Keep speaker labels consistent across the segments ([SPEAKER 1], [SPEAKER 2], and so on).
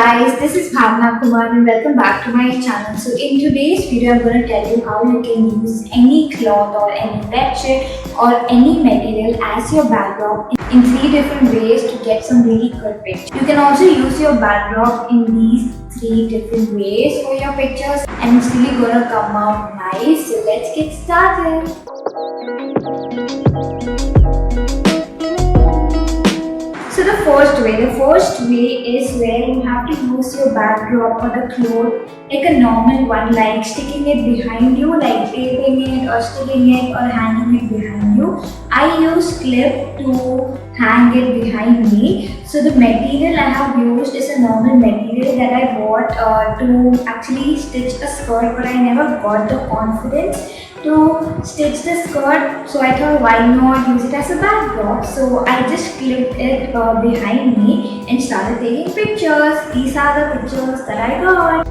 [SPEAKER 1] guys, this is Bhavna Kumar and welcome back to my channel. So in today's video, I'm going to tell you how you can use any cloth or any bedsheet or any material as your backdrop in three different ways to get some really good pictures. You can also use your backdrop in these three different ways for your pictures and it's really going to come out nice. So let's get started. So the first way is where you have to use your backdrop or the cloth like a normal one, like sticking it behind you, like taping it or sticking it or hanging it behind you. I use clip to hang it behind me. So the material I have used is a normal material that I bought to actually stitch a skirt, but I never got the confidence to stitch the skirt, so I thought why not use it as a backdrop. So I just clipped it behind me and started taking pictures. These are the pictures that I got.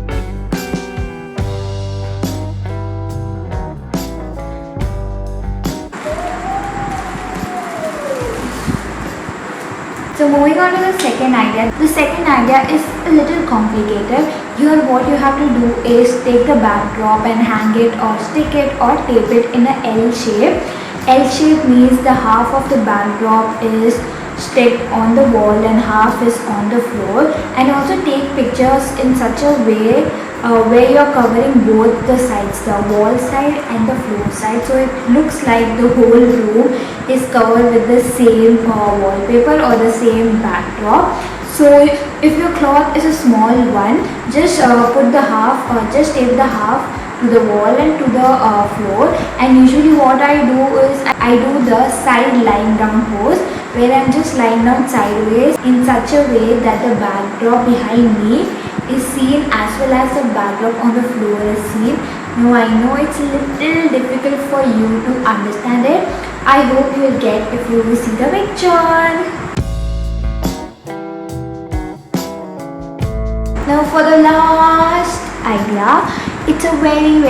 [SPEAKER 1] So moving on to the second idea. The second idea is a little complicated. Here what you have to do is take the backdrop and hang it or stick it or tape it in a L shape. L shape means the half of the backdrop is stick on the wall and half is on the floor, and also take pictures in such a way where you are covering both the sides, the wall side and the floor side, so it looks like the whole room is covered with the same wallpaper or the same backdrop. So if your cloth is a small one, just put the half, just tape the half to the wall and to the floor. And usually what I do is I do the side lying down pose, where I'm just lying down sideways in such a way that the backdrop behind me is seen as well as the backdrop on the floor is seen. Now I know it's a little difficult for you to understand it. I hope you will get if you will see the picture. Now for the last idea, it's a very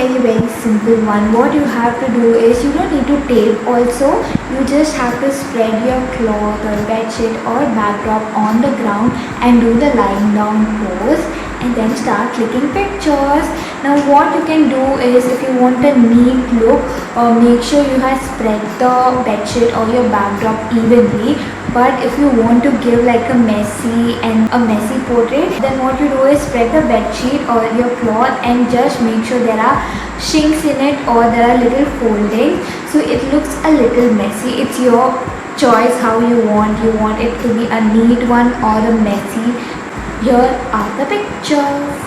[SPEAKER 1] simple one. What you have to do is you don't need to tape also. You just have to spread your cloth or bedsheet or backdrop on the ground and do the lying down pose and then start clicking pictures. Now what you can do is, if you want a neat look, make sure you have spread the bedsheet or your backdrop evenly. But if you want to give like a messy portrait, then what you do is spread the bedsheet or your cloth and just make sure there are chinks in it or there are little foldings, so it looks a little messy. It's your choice how you want. You want it to be a neat one or a messy. Here are the pictures.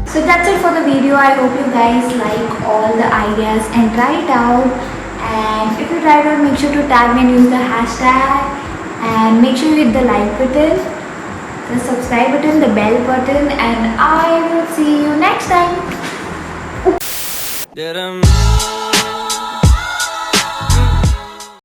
[SPEAKER 1] So that's it for the video. I hope you guys like all the ideas and try it out. And if you try it out, make sure to tag me and use the hashtag. And make sure you hit the like button, the subscribe button, the bell button, and I will see you next time.